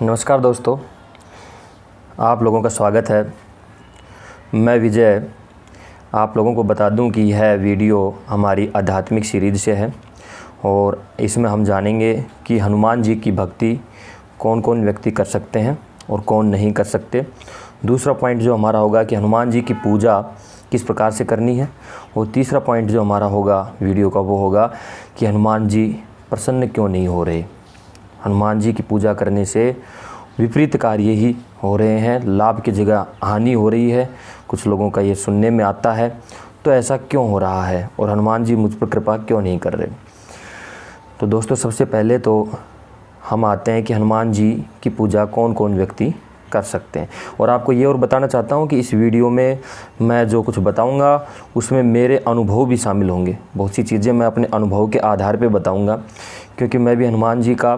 नमस्कार दोस्तों, आप लोगों का स्वागत है। मैं विजय आप लोगों को बता दूं कि यह वीडियो हमारी आध्यात्मिक सीरीज़ से है और इसमें हम जानेंगे कि हनुमान जी की भक्ति कौन कौन व्यक्ति कर सकते हैं और कौन नहीं कर सकते। दूसरा पॉइंट जो हमारा होगा कि हनुमान जी की पूजा किस प्रकार से करनी है। और तीसरा पॉइंट जो हमारा होगा वीडियो का वो होगा कि हनुमान जी प्रसन्न क्यों नहीं हो रहे। हनुमान जी की पूजा करने से विपरीत कार्य ही हो रहे हैं, लाभ की जगह हानि हो रही है, कुछ लोगों का ये सुनने में आता है। तो ऐसा क्यों हो रहा है और हनुमान जी मुझ पर कृपा क्यों नहीं कर रहे। तो दोस्तों, सबसे पहले तो हम आते हैं कि हनुमान जी की पूजा कौन कौन व्यक्ति कर सकते हैं। और आपको ये और बताना चाहता हूँ कि इस वीडियो में मैं जो कुछ बताऊँगा उसमें मेरे अनुभव भी शामिल होंगे। बहुत सी चीज़ें मैं अपने अनुभव के आधार पर बताऊँगा, क्योंकि मैं भी हनुमान जी का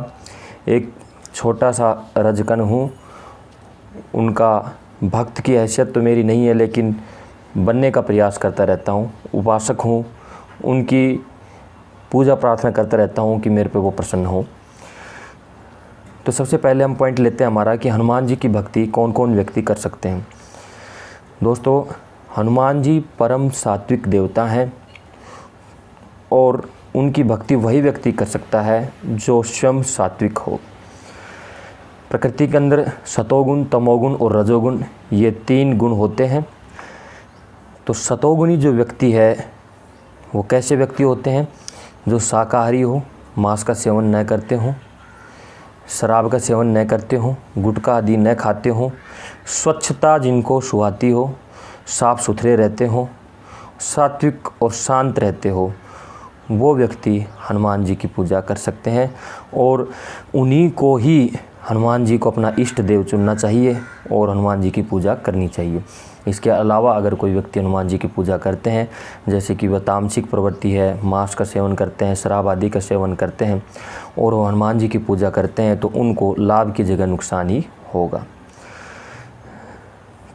एक छोटा सा रजकन हूँ। उनका भक्त की हैसियत तो मेरी नहीं है, लेकिन बनने का प्रयास करता रहता हूँ। उपासक हूँ, उनकी पूजा प्रार्थना करता रहता हूँ कि मेरे पे वो प्रसन्न हो। तो सबसे पहले हम पॉइंट लेते हैं हमारा कि हनुमान जी की भक्ति कौन कौन व्यक्ति कर सकते हैं। दोस्तों, हनुमान जी परम सात्विक देवता हैं और उनकी भक्ति वही व्यक्ति कर सकता है जो स्वयं सात्विक हो। प्रकृति के अंदर सतोगुण, तमोगुण और रजोगुण ये 3 गुण होते हैं। तो सतोगुणी जो व्यक्ति है वो कैसे व्यक्ति होते हैं? जो शाकाहारी हो, मांस का सेवन न करते हों, शराब का सेवन न करते हों, गुटखा आदि न खाते हों, स्वच्छता जिनको सुहाती हो, साफ़ सुथरे रहते हों, सात्विक और शांत रहते हो, वो व्यक्ति हनुमान जी की पूजा कर सकते हैं। और उन्हीं को ही हनुमान जी को अपना इष्ट देव चुनना चाहिए और हनुमान जी की पूजा करनी चाहिए। इसके अलावा अगर कोई व्यक्ति हनुमान जी की पूजा करते हैं, जैसे कि वह तामसिक प्रवृत्ति है, मांस का सेवन करते हैं, शराब आदि का सेवन करते हैं और वो हनुमान जी की पूजा करते हैं, तो उनको लाभ की जगह नुकसान ही होगा।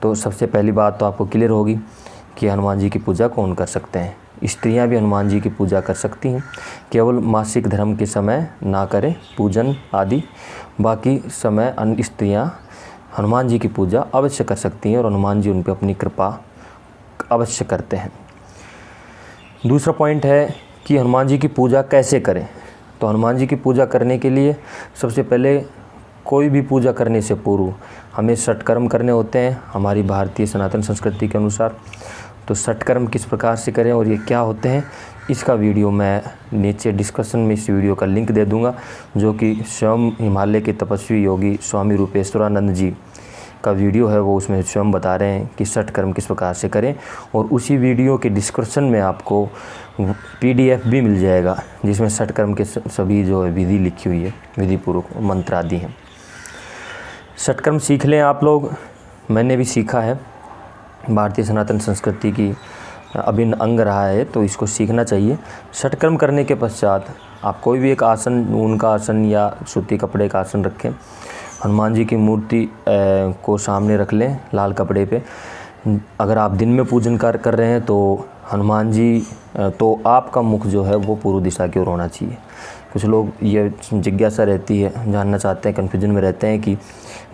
तो सबसे पहली बात तो आपको क्लियर होगी कि हनुमान जी की पूजा कौन कर सकते हैं। स्त्रियां भी हनुमान जी की पूजा कर सकती हैं, केवल मासिक धर्म के समय ना करें पूजन आदि, बाकी समय अन्य स्त्रियां हनुमान जी की पूजा अवश्य कर सकती हैं और हनुमान जी उन पर अपनी कृपा अवश्य करते हैं। दूसरा पॉइंट है कि हनुमान जी की पूजा कैसे करें। तो हनुमान जी की पूजा करने के लिए सबसे पहले कोई भी पूजा करने से पूर्व हमें षटकर्म करने होते हैं हमारी भारतीय सनातन संस्कृति के अनुसार। तो षटकर्म किस प्रकार से करें और ये क्या होते हैं, इसका वीडियो मैं नीचे डिस्क्रिप्शन में इस वीडियो का लिंक दे दूंगा, जो कि स्वयं हिमालय के तपस्वी योगी स्वामी रूपेश्वरानंद जी का वीडियो है। वो उसमें स्वयं बता रहे हैं कि षटकर्म किस प्रकार से करें। और उसी वीडियो के डिस्क्रिप्शन में आपको PDF भी मिल जाएगा, जिसमें षटकर्म के सभी जो है विधि लिखी हुई है, विधि पूर्वक मंत्र आदि हैं। षटकर्म सीख लें आप लोग, मैंने भी सीखा है। भारतीय सनातन संस्कृति की अभिन्न अंग रहा है, तो इसको सीखना चाहिए। षटकर्म करने के पश्चात आप कोई भी एक आसन, ऊन का आसन या सूती कपड़े का आसन रखें। हनुमान जी की मूर्ति को सामने रख लें लाल कपड़े पे। अगर आप दिन में पूजन कर रहे हैं तो हनुमान जी तो आपका मुख जो है वो पूर्व दिशा की ओर होना चाहिए। कुछ लोग ये जिज्ञासा रहती है, जानना चाहते हैं, कन्फ्यूजन में रहते हैं कि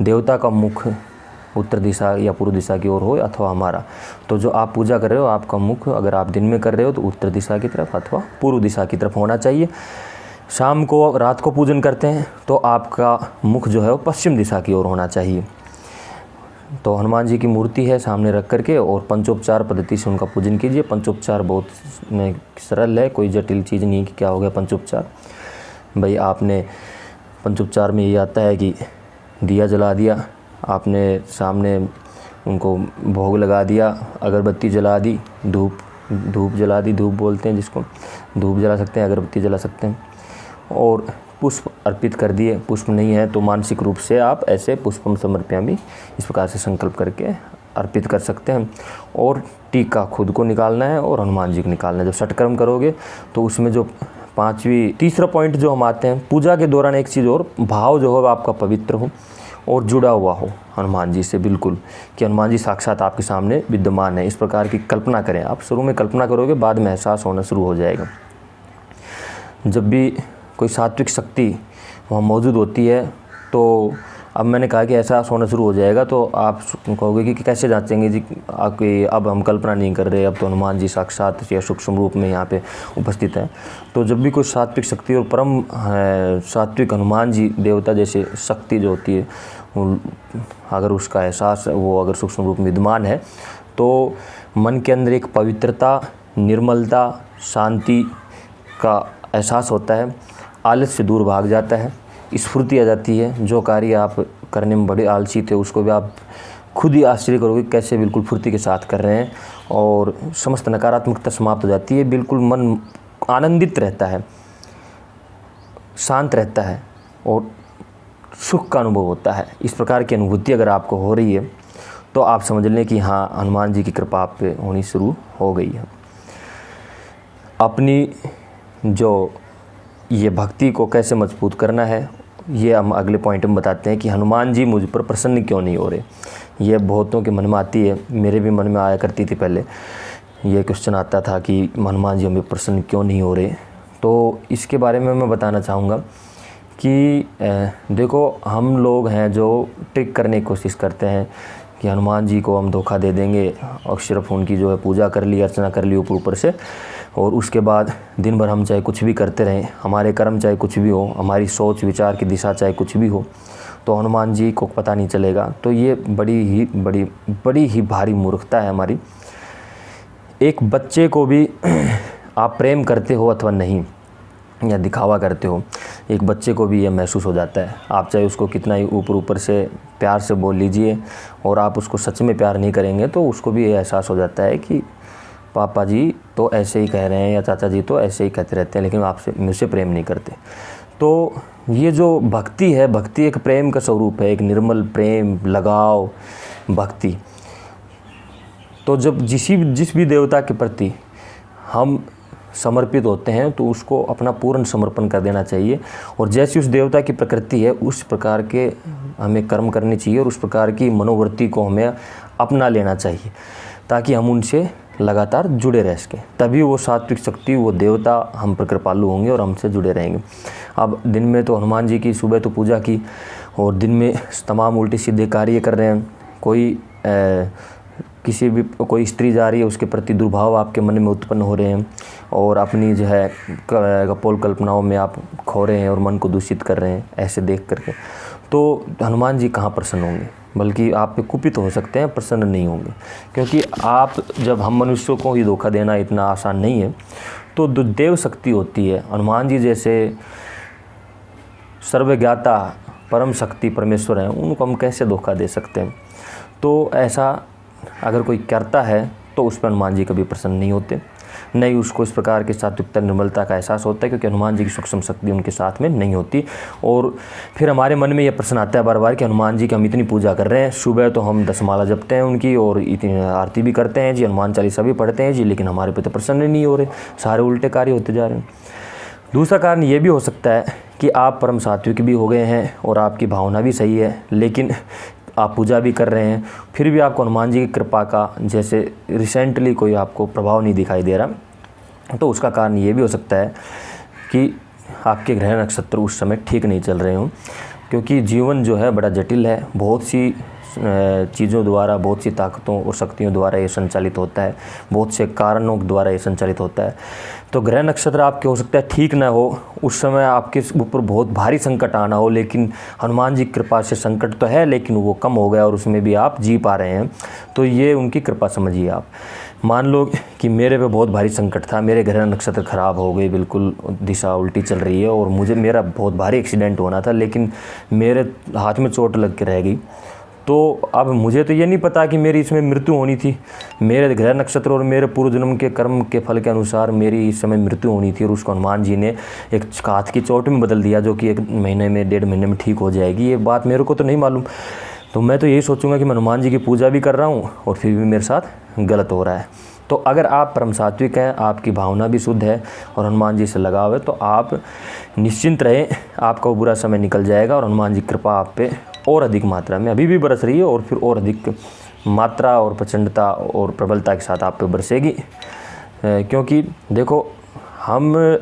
देवता का मुख उत्तर दिशा या पूर्व दिशा की ओर हो अथवा हमारा। तो जो आप पूजा कर रहे हो आपका मुख अगर आप दिन में कर रहे हो तो उत्तर दिशा की तरफ अथवा पूर्व दिशा की तरफ होना चाहिए। शाम को, रात को पूजन करते हैं तो आपका मुख जो है वो पश्चिम दिशा की ओर होना चाहिए। तो हनुमान जी की मूर्ति है सामने रख करके और पंचोपचार पद्धति से उनका पूजन कीजिए। पंचोपचार बहुत सरल है, कोई जटिल चीज़ नहीं कि क्या हो गया पंचोपचार। भाई आपने पंचोपचार में ये आता है कि दिया जला दिया, आपने सामने उनको भोग लगा दिया, अगरबत्ती जला दी, धूप जला दी, धूप बोलते हैं जिसको, धूप जला सकते हैं, अगरबत्ती जला सकते हैं, और पुष्प अर्पित कर दिए। पुष्प नहीं है तो मानसिक रूप से आप ऐसे पुष्पम समर्पयामि इस प्रकार से संकल्प करके अर्पित कर सकते हैं। और टीका खुद को निकालना है और हनुमान जी को निकालना है। जब षटकर्म करोगे तो उसमें जो तीसरा पॉइंट जो हम आते हैं, पूजा के दौरान एक चीज़ और, भाव जो है आपका पवित्र हो और जुड़ा हुआ हो हनुमान जी से बिल्कुल, कि हनुमान जी साक्षात आपके सामने विद्यमान है। इस प्रकार की कल्पना करें आप। शुरू में कल्पना करोगे, बाद में एहसास होना शुरू हो जाएगा। जब भी कोई सात्विक शक्ति वहाँ मौजूद होती है तो अब मैंने कहा कि एहसास होना शुरू हो जाएगा तो आप कहोगे कि कैसे जांचेंगे जी, आपकी अब हम कल्पना नहीं कर रहे, अब तो हनुमान जी साक्षात या सूक्ष्म रूप में यहाँ पे उपस्थित हैं। तो जब भी कोई सात्विक शक्ति और परम सात्विक हनुमान जी देवता जैसे शक्ति जो होती है, अगर उसका एहसास वो अगर सूक्ष्म रूप में विद्यमान है तो मन के अंदर एक पवित्रता, निर्मलता, शांति का एहसास होता है, आलस से दूर भाग जाता है, स्फूर्ति आ जाती है। जो कार्य आप करने में बड़े आलसी थे उसको भी आप खुद ही आश्चर्य करोगे कैसे बिल्कुल फुर्ती के साथ कर रहे हैं, और समस्त नकारात्मकता समाप्त हो जाती है। बिल्कुल मन आनंदित रहता है, शांत रहता है और सुख का अनुभव होता है। इस प्रकार की अनुभूति अगर आपको हो रही है तो आप समझ लें कि हाँ, हनुमान जी की कृपा आप पे होनी शुरू हो गई है। अपनी जो ये भक्ति को कैसे मजबूत करना है ये हम अगले पॉइंट में बताते हैं कि हनुमान जी मुझ पर प्रसन्न क्यों नहीं हो रहे। ये बहुतों के मन में आती है, मेरे भी मन में आया करती थी पहले, ये क्वेश्चन आता था कि हनुमान जी हमें प्रसन्न क्यों नहीं हो रहे। तो इसके बारे में मैं बताना चाहूँगा कि देखो, हम लोग हैं जो ट्रिक करने की कोशिश करते हैं कि हनुमान जी को हम धोखा दे देंगे और सिर्फ उनकी जो है पूजा कर ली, अर्चना कर ली ऊपर से, और उसके बाद दिन भर हम चाहे कुछ भी करते रहें, हमारे कर्म चाहे कुछ भी हो, हमारी सोच विचार की दिशा चाहे कुछ भी हो, तो हनुमान जी को पता नहीं चलेगा। तो ये बड़ी ही भारी मूर्खता है हमारी। एक बच्चे को भी आप प्रेम करते हो अथवा नहीं, या दिखावा करते हो, एक बच्चे को भी ये महसूस हो जाता है। आप चाहे उसको कितना ही ऊपर से प्यार से बोल लीजिए और आप उसको सच में प्यार नहीं करेंगे तो उसको भी ये एहसास हो जाता है कि पापा जी तो ऐसे ही कह रहे हैं या चाचा जी तो ऐसे ही कहते रहते हैं, लेकिन आपसे मुझसे प्रेम नहीं करते। तो ये जो भक्ति है, भक्ति एक प्रेम का स्वरूप है, एक निर्मल प्रेम, लगाव, भक्ति। तो जब जिस भी देवता के प्रति हम समर्पित होते हैं तो उसको अपना पूर्ण समर्पण कर देना चाहिए, और जैसी उस देवता की प्रकृति है उस प्रकार के हमें कर्म करने चाहिए और उस प्रकार की मनोवृत्ति को हमें अपना लेना चाहिए, ताकि हम उनसे लगातार जुड़े रह सकें। तभी वो सात्विक शक्ति, वो देवता हम पर कृपालु होंगे और हमसे जुड़े रहेंगे। अब दिन में तो हनुमान जी की सुबह तो पूजा की और दिन में तमाम उल्टे सीधे कार्य कर रहे हैं, कोई स्त्री जा रही है उसके प्रति दुर्भाव आपके मन में उत्पन्न हो रहे हैं और अपनी जो है कपोल कल्पनाओं में आप खो रहे हैं और मन को दूषित कर रहे हैं ऐसे देख करके, तो हनुमान जी कहाँ प्रसन्न होंगे, बल्कि आप पे कुपित हो सकते हैं, प्रसन्न नहीं होंगे। क्योंकि आप जब हम मनुष्यों को ही धोखा देना इतना आसान नहीं है, तो जो देव शक्ति होती है, हनुमान जी जैसे सर्वज्ञाता परम शक्ति परमेश्वर हैं, उनको हम कैसे धोखा दे सकते हैं। तो ऐसा अगर कोई करता है तो उस पर हनुमान जी कभी प्रसन्न नहीं होते, नहीं उसको इस प्रकार की सात्विकता निर्मलता का एहसास होता है, क्योंकि हनुमान जी की सूक्ष्म शक्ति उनके साथ में नहीं होती। और फिर हमारे मन में ये प्रश्न आता है बार बार कि हनुमान जी की हम इतनी पूजा कर रहे हैं, सुबह तो हम 10 माला जपते हैं उनकी और इतनी आरती भी करते हैं जी, हनुमान चालीसा भी पढ़ते हैं जी, लेकिन हमारे पे तो प्रसन्न नहीं हो रहे, सारे उल्टे कार्य होते जा रहे हैं। दूसरा कारण ये भी हो सकता है कि आप परम सात्विक भी हो गए हैं और आपकी भावना भी सही है, लेकिन आप पूजा भी कर रहे हैं, फिर भी आपको हनुमान जी की कृपा का जैसे रिसेंटली कोई आपको प्रभाव नहीं दिखाई दे रहा। तो उसका कारण ये भी हो सकता है कि आपके ग्रह नक्षत्र उस समय ठीक नहीं चल रहे हों, क्योंकि जीवन जो है बड़ा जटिल है, बहुत सी चीज़ों द्वारा, बहुत सी ताकतों और शक्तियों द्वारा ये संचालित होता है, बहुत से कारणों द्वारा ये संचालित होता है। तो ग्रह नक्षत्र आपके हो सकता है ठीक ना हो, उस समय आपके ऊपर बहुत भारी संकट आना हो, लेकिन हनुमान जी की कृपा से संकट तो है लेकिन वो कम हो गया और उसमें भी आप जी पा रहे हैं, तो ये उनकी कृपा समझिए आप। मान लो कि मेरे पे बहुत भारी संकट था, मेरे ग्रह नक्षत्र ख़राब हो गए, बिल्कुल दिशा उल्टी चल रही है और मेरा बहुत भारी एक्सीडेंट होना था, लेकिन मेरे हाथ में चोट लग के रह गई। तो अब मुझे तो ये नहीं पता कि मेरी इसमें मृत्यु होनी थी, मेरे ग्रह नक्षत्र और मेरे पूर्व जन्म के कर्म के फल के अनुसार मेरी इस समय मृत्यु होनी थी, और उसको हनुमान जी ने एक हाथ की चोट में बदल दिया, जो कि 1 महीने में 1.5 महीने में ठीक हो जाएगी। ये बात मेरे को तो नहीं मालूम, तो मैं तो यही सोचूंगा कि मैं हनुमान जी की पूजा भी कर रहा हूँ और फिर भी मेरे साथ गलत हो रहा है। तो अगर आप परम सात्विक हैं, आपकी भावना भी शुद्ध है और हनुमान जी से लगाव है, तो आप निश्चिंत रहें, आपका वो बुरा समय निकल जाएगा और हनुमान जी की कृपा आप पे और अधिक मात्रा में अभी भी बरस रही है और फिर और अधिक मात्रा और प्रचंडता और प्रबलता के साथ आप पे बरसेगी। क्योंकि देखो,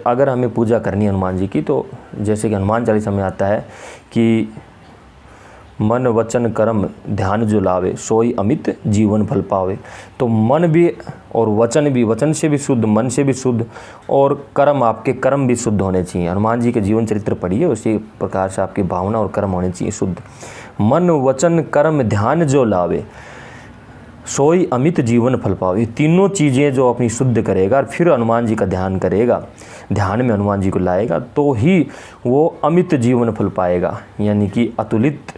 अगर हमें पूजा करनी है हनुमान जी की, तो जैसे कि हनुमान चालीसा में आता है कि मन वचन कर्म ध्यान जो लावे, सोई अमित जीवन फल पावे। तो मन भी और वचन भी, वचन से भी शुद्ध, मन से भी शुद्ध, और कर्म, आपके कर्म भी शुद्ध होने चाहिए। हनुमान जी के जीवन चरित्र पढ़िए, उसी प्रकार से आपकी भावना और कर्म होने चाहिए शुद्ध। मन वचन कर्म ध्यान जो लावे, सोई अमित जीवन फल पावे। तीनों चीज़ें जो अपनी शुद्ध करेगा और फिर हनुमान जी का ध्यान करेगा, ध्यान में हनुमान जी को लाएगा, तो ही वो अमित जीवन फल पाएगा, यानी कि अतुलित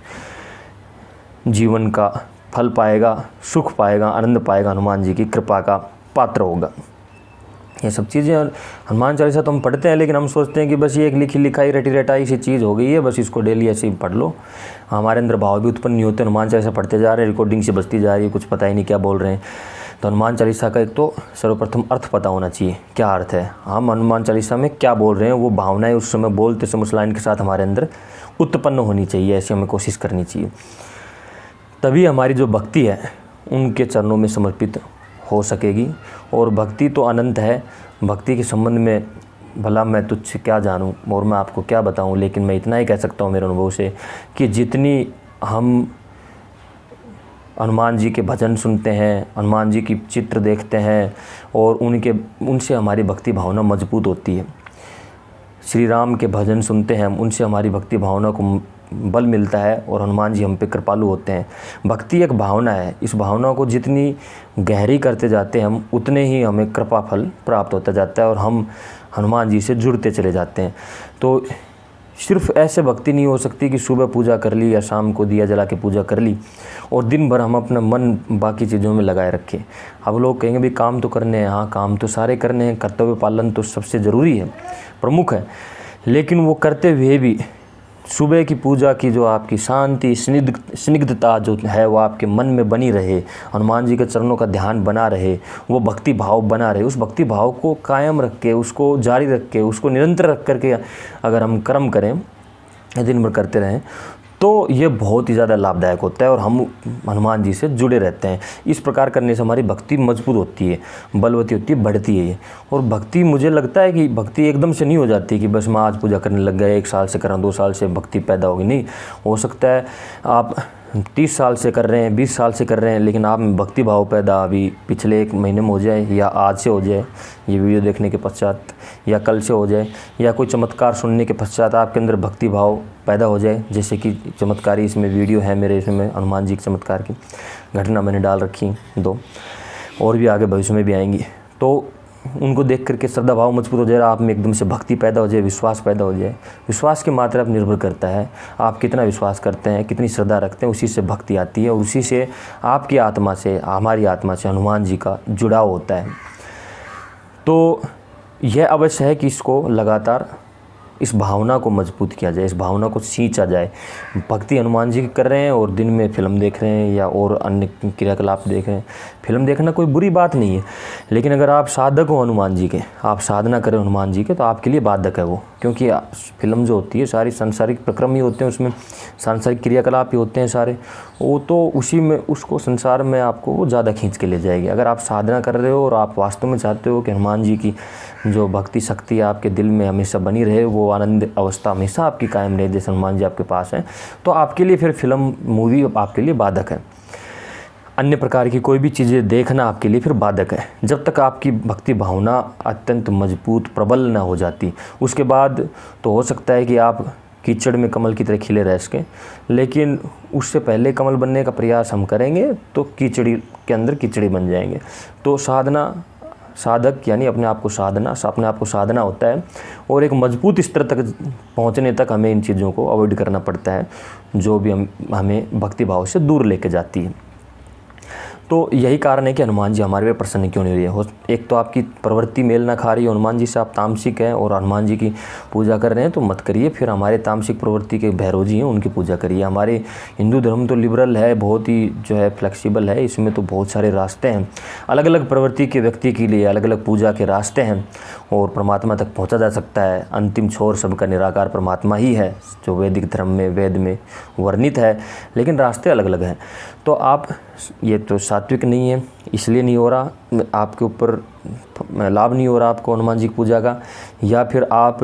जीवन का फल पाएगा, सुख पाएगा, आनंद पाएगा, हनुमान जी की कृपा का पात्र होगा। ये सब चीज़ें, हनुमान चालीसा तो हम पढ़ते हैं, लेकिन हम सोचते हैं कि बस ये एक लिखी लिखाई रटी रटाई सी चीज़ हो गई है, बस इसको डेली ऐसे ही पढ़ लो। हमारे अंदर भाव भी उत्पन्न नहीं होते। हनुमान चालीसा पढ़ते जा रहे हैं, रिकॉर्डिंग से बजती जा रही है, कुछ पता ही नहीं क्या बोल रहे हैं। तो हनुमान चालीसा का एक तो सर्वप्रथम अर्थ पता होना चाहिए, क्या अर्थ है, हम हनुमान चालीसा में क्या बोल रहे हैं, वो भावनाएँ उस समय बोलते समय उस लाइन के साथ हमारे अंदर उत्पन्न होनी चाहिए, ऐसी हमें कोशिश करनी चाहिए। तभी हमारी जो भक्ति है उनके चरणों में समर्पित हो सकेगी। और भक्ति तो अनंत है। भक्ति के संबंध में भला मैं तुझसे क्या जानूं और मैं आपको क्या बताऊं, लेकिन मैं इतना ही कह सकता हूं मेरे अनुभव से कि जितनी हम हनुमान जी के भजन सुनते हैं, हनुमान जी की चित्र देखते हैं और उनसे हमारी भक्ति भावना मजबूत होती है। श्री राम के भजन सुनते हैं, उनसे हमारी भक्ति भावना को बल मिलता है और हनुमान जी हम पे कृपालु होते हैं। भक्ति एक भावना है, इस भावना को जितनी गहरी करते जाते हैं हम, उतने ही हमें कृपा फल प्राप्त होता जाता है और हम हनुमान जी से जुड़ते चले जाते हैं। तो सिर्फ ऐसे भक्ति नहीं हो सकती कि सुबह पूजा कर ली या शाम को दिया जला के पूजा कर ली और दिन भर हम अपना मन बाकी चीज़ों में लगाए रखें। अब लोग कहेंगे भाई काम तो करने हैं, हाँ काम तो सारे करने हैं, कर्तव्य पालन तो सबसे ज़रूरी है, प्रमुख है, लेकिन वो करते हुए भी सुबह की पूजा की जो आपकी शांति स्निग्धता जो है वो आपके मन में बनी रहे, हनुमान जी के चरणों का ध्यान बना रहे, वो भक्ति भाव बना रहे, उस भक्ति भाव को कायम रख के, उसको जारी रख के, उसको निरंतर रख करके अगर हम कर्म करें, दिन भर करते रहें, तो ये बहुत ही ज़्यादा लाभदायक होता है और हम हनुमान जी से जुड़े रहते हैं। इस प्रकार करने से हमारी भक्ति मजबूत होती है, बलवती होती है, बढ़ती है ये। और भक्ति, मुझे लगता है कि भक्ति एकदम से नहीं हो जाती कि बस मैं आज पूजा करने लग गया, 1 साल से कर रहा हूँ, 2 साल से भक्ति पैदा होगी, नहीं। हो सकता है आप 30 साल से कर रहे हैं, 20 साल से कर रहे हैं, लेकिन आप में भक्ति भाव पैदा अभी पिछले 1 महीने में हो जाए, या आज से हो जाए ये वीडियो देखने के पश्चात, या कल से हो जाए, या कोई चमत्कार सुनने के पश्चात आपके अंदर भक्ति भाव पैदा हो जाए। जैसे कि चमत्कारी इसमें वीडियो है मेरे, इसमें हनुमान जी के चमत्कार की घटना मैंने डाल रखी 2, और भी आगे भविष्य में भी आएंगी। तो उनको देख करके श्रद्धा भाव मजबूत हो जाए, आप में एकदम से भक्ति पैदा हो जाए, विश्वास पैदा हो जाए। विश्वास की मात्रा पर निर्भर करता है आप कितना विश्वास करते हैं, कितनी श्रद्धा रखते हैं, उसी से भक्ति आती है और उसी से आपकी आत्मा से, हमारी आत्मा से हनुमान जी का जुड़ाव होता है। तो यह अवश्य है कि इसको लगातार इस भावना को मजबूत किया जाए, इस भावना को सींचा जाए। भक्ति हनुमान जी की कर रहे हैं और दिन में फिल्म देख रहे हैं या और अन्य क्रियाकलाप देख रहे हैं। फिल्म देखना कोई बुरी बात नहीं है, लेकिन अगर आप साधक हो हनुमान जी के, आप साधना करें हनुमान जी के, तो आपके लिए बाधक है वो, क्योंकि फिल्म जो होती है सारी सांसारिक प्रक्रम ही होते हैं, उसमें सांसारिक क्रियाकलाप ही होते हैं सारे, वो तो उसी में उसको संसार में आपको वो ज़्यादा खींच के ले जाएगी। अगर आप साधना कर रहे हो और आप वास्तव में चाहते हो कि हनुमान जी की जो भक्ति शक्ति आपके दिल में हमेशा बनी रहे, वो आनंद अवस्था हमेशा आपकी कायम रहे, जैसे हनुमान जी आपके पास हैं, तो आपके लिए फिर फिल्म मूवी आपके लिए बाधक है। अन्य प्रकार की कोई भी चीज़ें देखना आपके लिए फिर बाधक है, जब तक आपकी भक्ति भावना अत्यंत मजबूत प्रबल ना हो जाती। उसके बाद तो हो सकता है कि आप कीचड़ में कमल की तरह खिले रह सकें, लेकिन उससे पहले कमल बनने का प्रयास हम करेंगे तो कीचड़ी के अंदर कीचड़ी बन जाएंगे। तो साधना, साधक यानी अपने आप को साधना होता है और एक मजबूत स्तर तक पहुंचने तक हमें इन चीज़ों को अवॉइड करना पड़ता है, जो भी हमें भक्ति भाव से दूर लेके जाती है। तो यही कारण है कि हनुमान जी हमारे पे प्रसन्न क्यों नहीं रही है। एक तो आपकी प्रवृत्ति मेल ना खा रही है हनुमान जी से, आप तामसिक हैं और हनुमान जी की पूजा कर रहे हैं तो मत करिए। फिर हमारे तामसिक प्रवृत्ति के भैरव जी हैं, उनकी पूजा करिए। हमारे हिंदू धर्म तो लिबरल है, बहुत ही जो है फ्लेक्सिबल है, इसमें तो बहुत सारे रास्ते हैं, अलग अलग प्रवृत्ति के व्यक्ति के लिए अलग अलग पूजा के रास्ते हैं और परमात्मा तक पहुँचा जा सकता है। अंतिम छोर सबका निराकार परमात्मा ही है, जो वैदिक धर्म में वेद में वर्णित है, लेकिन रास्ते अलग अलग हैं। तो आप, ये तो सात्विक नहीं है इसलिए नहीं हो रहा, आपके ऊपर लाभ नहीं हो रहा आपको हनुमान जी की पूजा का, या फिर आप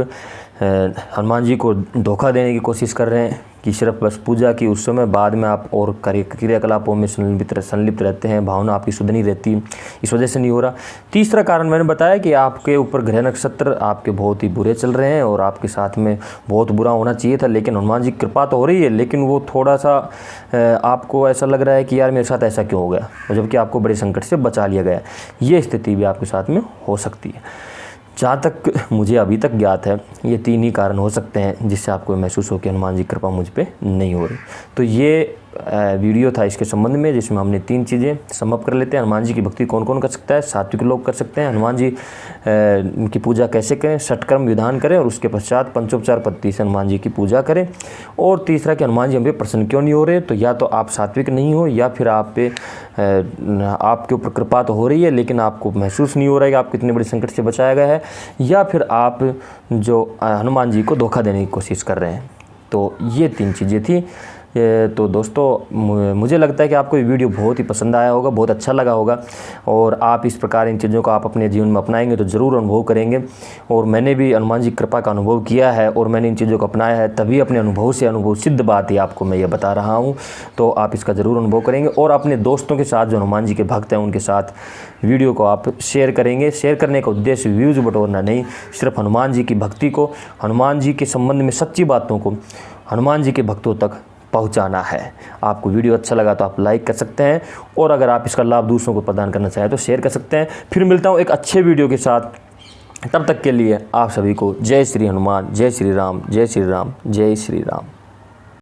हनुमान जी को धोखा देने की कोशिश कर रहे हैं कि सिर्फ बस पूजा की उस समय, बाद में आप और क्रियाकलापों में संलिप्त रहते हैं, भावना आपकी शुद्ध नहीं रहती, इस वजह से नहीं हो रहा। तीसरा कारण मैंने बताया कि आपके ऊपर ग्रह नक्षत्र आपके बहुत ही बुरे चल रहे हैं और आपके साथ में बहुत बुरा होना चाहिए था, लेकिन हनुमान जी की कृपा तो हो रही है, लेकिन वो थोड़ा सा आपको ऐसा लग रहा है कि यार मेरे साथ ऐसा क्यों हो गया, जबकि आपको बड़े संकट से बचा लिया गया। ये स्थिति भी आपके साथ में हो सकती है। जहाँ तक मुझे अभी तक ज्ञात है, ये 3 ही कारण हो सकते हैं जिससे आपको महसूस हो कि हनुमान जी की कृपा मुझ पे नहीं हो रही। तो ये वीडियो था इसके संबंध में, जिसमें हमने 3 चीज़ें समअप कर लेते हैं। हनुमान जी की भक्ति कौन कौन कर सकता है? सात्विक लोग कर सकते हैं। हनुमान जी की पूजा कैसे करें? षटकर्म विधान करें और उसके पश्चात पंचोपचार पद्धति से हनुमान जी की पूजा करें। और तीसरा कि हनुमान जी हम पे प्रसन्न क्यों नहीं हो रहे? तो या तो आप सात्विक नहीं हो, या फिर आप पे आपके ऊपर कृपा तो हो रही है लेकिन आपको महसूस नहीं हो रहा है कि आप कितने बड़े संकट से बचाया गया है, या फिर आप जो हनुमान जी को धोखा देने की कोशिश कर रहे हैं। तो ये 3 चीज़ें थी। तो दोस्तों मुझे लगता है कि आपको ये वीडियो बहुत ही पसंद आया होगा, बहुत अच्छा लगा होगा, और आप इस प्रकार इन चीज़ों को आप अपने जीवन में अपनाएंगे तो ज़रूर अनुभव करेंगे। और मैंने भी हनुमान जी की कृपा का अनुभव किया है और मैंने इन चीज़ों को अपनाया है, तभी अपने अनुभव से अनुभव सिद्ध बात ही आपको मैं ये बता रहा हूँ। तो आप इसका ज़रूर अनुभव करेंगे और अपने दोस्तों के साथ जो हनुमान जी के भक्त हैं उनके साथ वीडियो को आप शेयर करेंगे। शेयर करने का उद्देश्य व्यूज़ बटोरना नहीं, सिर्फ हनुमान जी की भक्ति को, हनुमान जी के संबंध में सच्ची बातों को हनुमान जी के भक्तों तक पहुंचाना है। आपको वीडियो अच्छा लगा तो आप लाइक कर सकते हैं, और अगर आप इसका लाभ दूसरों को प्रदान करना चाहें तो शेयर कर सकते हैं। फिर मिलता हूं एक अच्छे वीडियो के साथ, तब तक के लिए आप सभी को जय श्री हनुमान, जय श्री राम, जय श्री राम, जय श्री राम।